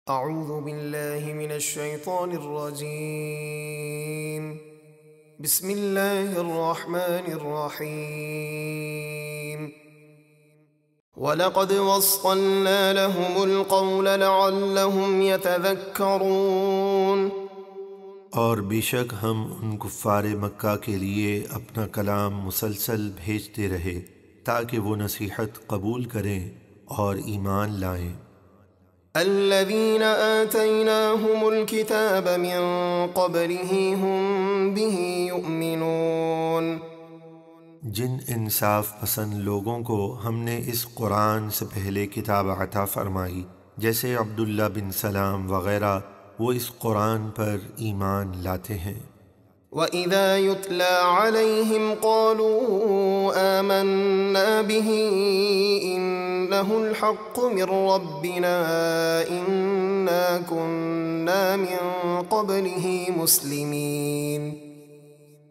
اعوذ باللہ من الشیطان الرجیم بسم اللہ الرحمن الرحیم وَلَقَدْ وَصَّلْنَا لَهُمُ الْقَوْلَ لَعَلَّهُمْ يَتَذَكَّرُونَ اور بے شک ہم ان کفار مکہ کے لیے اپنا کلام مسلسل بھیجتے رہے تاکہ وہ نصیحت قبول کریں اور ایمان لائیں۔ الذين آتيناهم الكتاب من قبله هم به يؤمنون جن انصاف پسند لوگوں کو ہم نے اس قرآن سے پہلے کتاب عطا فرمائی، جیسے عبداللہ بن سلام وغیرہ، وہ اس قرآن پر ایمان لاتے ہیں۔ وَإِذَا يُتْلَى عَلَيْهِمْ قَالُوا آمَنَّا بِهِ إِنَّهُ الْحَقُّ مِنْ رَبِّنَا إِنَّا كُنَّا مِنْ قَبْلِهِ مُسْلِمِينَ۔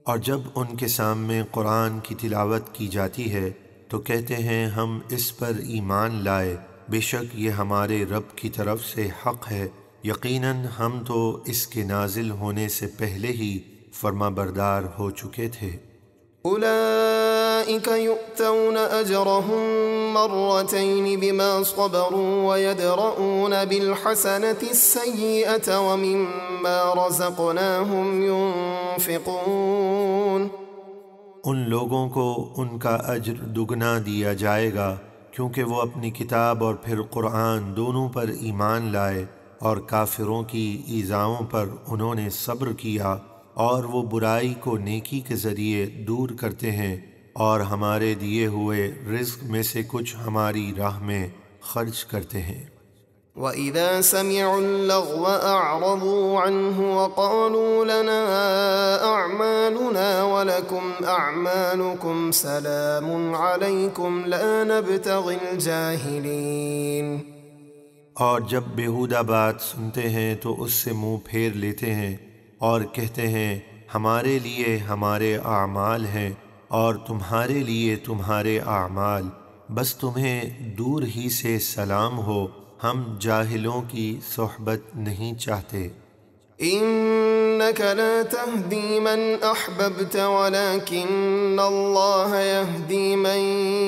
اور جب ان کے سامنے قرآن کی تلاوت کی جاتی ہے تو کہتے ہیں ہم اس پر ایمان لائے، بے شک یہ ہمارے رب کی طرف سے حق ہے، یقیناً ہم تو اس کے نازل ہونے سے پہلے ہی فرما بردار ہو چکے تھے۔ أولئك يؤتون أجرهم مرتين بما صبروا ويدرؤون بالحسنة السيئة ومما رزقناهم ينفقون۔ ان لوگوں کو ان کا اجر دگنا دیا جائے گا کیونکہ وہ اپنی کتاب اور پھر قرآن دونوں پر ایمان لائے، اور کافروں کی ایذاؤں پر انہوں نے صبر کیا، اور وہ برائی کو نیکی کے ذریعے دور کرتے ہیں، اور ہمارے دیے ہوئے رزق میں سے کچھ ہماری راہ میں خرچ کرتے ہیں۔ وَإِذَا سَمِعُوا اللَّغْوَ أَعْرَضُوا عَنْهُ وَقَالُوا لَنَا أَعْمَالُنَا وَلَكُمْ أَعْمَالُكُمْ سَلَامٌ عَلَيْكُمْ لَا نَبْتَغِي الْجَاهِلِينَ۔ اور جب بیہودہ بات سنتے ہیں تو اس سے منہ پھیر لیتے ہیں اور کہتے ہیں ہمارے لیے ہمارے اعمال ہیں اور تمہارے لیے تمہارے اعمال، بس تمہیں دور ہی سے سلام ہو، ہم جاہلوں کی صحبت نہیں چاہتے۔ إِنَّكَ لَا تَهْدِي مَنْ أَحْبَبْتَ وَلَكِنَّ اللَّهَ يَهْدِي مَنْ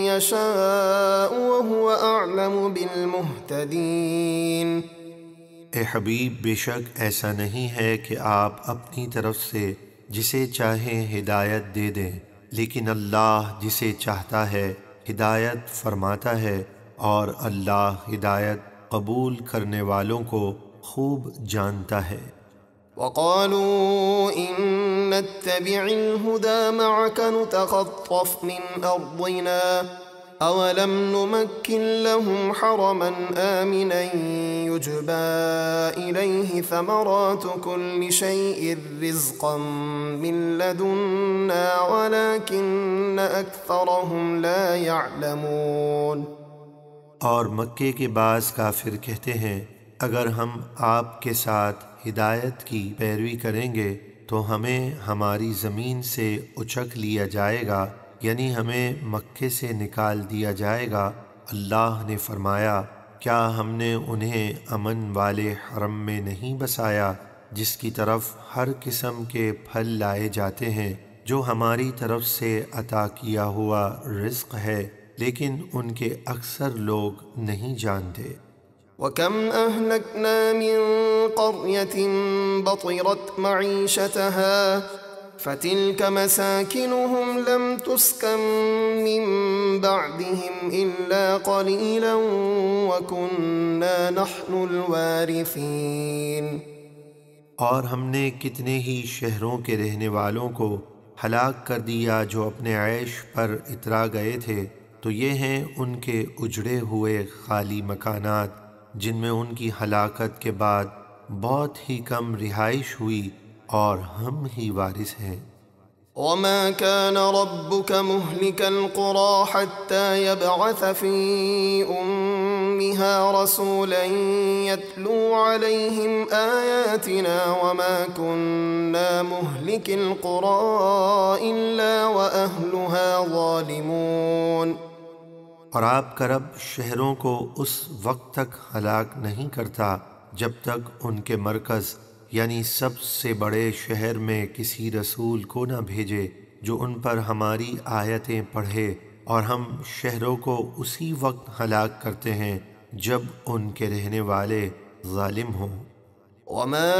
يَشَاءُ وَهُوَ أَعْلَمُ بِالْمُهْتَدِينَ۔ اے حبیب، بے شک ایسا نہیں ہے کہ آپ اپنی طرف سے جسے چاہیں ہدایت دے دیں، لیکن اللہ جسے چاہتا ہے ہدایت فرماتا ہے، اور اللہ ہدایت قبول کرنے والوں کو خوب جانتا ہے۔ وَقَالُوا إِن نَّتَّبِعِ الْهُدَى مَعَكَ نُتَخَطَّفْ مِنْ أَرْضِنَا أَوَلَمْ نُمَكِّنْ لَهُمْ حَرَمًا آمِنًا يُجْبَى إِلَيْهِ ثَمَرَاتُ كُلِّ شَيْءٍ رِزْقًا مِّن لَّدُنَّا وَلَكِنَّ أَكْثَرَهُمْ لَا يَعْلَمُونَ۔ اور مکے کے بعض کافر کہتے ہیں اگر ہم آپ کے ساتھ ہدایت کی پیروی کریں گے تو ہمیں ہماری زمین سے اچک لیا جائے گا، یعنی ہمیں مکے سے نکال دیا جائے گا۔ اللہ نے فرمایا کیا ہم نے انہیں امن والے حرم میں نہیں بسایا جس کی طرف ہر قسم کے پھل لائے جاتے ہیں، جو ہماری طرف سے عطا کیا ہوا رزق ہے، لیکن ان کے اکثر لوگ نہیں جانتے۔ وَكَمْ أَهْلَكْنَا مِن قَرْيَةٍ بَطِرَتْ مَعِيشَتَهَا فَتِلْكَ مَسَاكِنُهُمْ لَمْ تُسْكَن مِّن بَعْدِهِمْ إِلَّا قَلِيلًا وَكُنَّا نَحْنُ الْوَارِثِينَ۔ اور ہم نے کتنے ہی شہروں کے رہنے والوں کو ہلاک کر دیا جو اپنے عیش پر اترا گئے تھے، تو یہ ہیں ان کے اجڑے ہوئے خالی مکانات جن میں ان کی ہلاکت کے بعد بہت ہی کم رہائش ہوئی، اور ہم ہی وارث ہیں۔ وَمَا كَانَ رَبُّكَ مُهْلِكَ الْقُرَىٰ حَتَّىٰ يَبْعَثَ فِي أُمِّهَا رَسُولًا يَتْلُو عَلَيْهِمْ آيَاتِنَا وَمَا كُنَّا مُهْلِكِ الْقُرَىٰ إِلَّا وَأَهْلُهَا ظَالِمُونَ۔ اور آپ کا رب شہروں کو اس وقت تک ہلاک نہیں کرتا جب تک ان کے مرکز یعنی سب سے بڑے شہر میں کسی رسول کو نہ بھیجے جو ان پر ہماری آیتیں پڑھے، اور ہم شہروں کو اسی وقت ہلاک کرتے ہیں جب ان کے رہنے والے ظالم ہوں۔ وما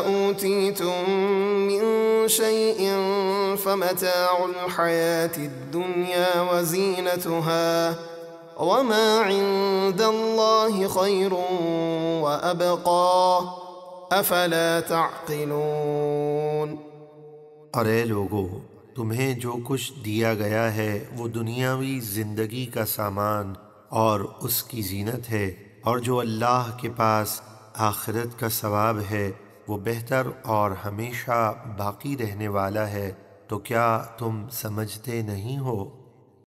أوتيتم من شيء فمتاع الحياة الدنيا وزينتها وما عند الله خير وأبقى أفلا تعقلون۔ اور اے لوگو، تمہیں جو کچھ دیا گیا ہے وہ دنیاوی زندگی کا سامان اور اس کی زینت ہے، اور جو اللہ کے پاس آخرت کا ثواب ہے وہ بہتر اور ہمیشہ باقی رہنے والا ہے، تو کیا تم سمجھتے نہیں ہو؟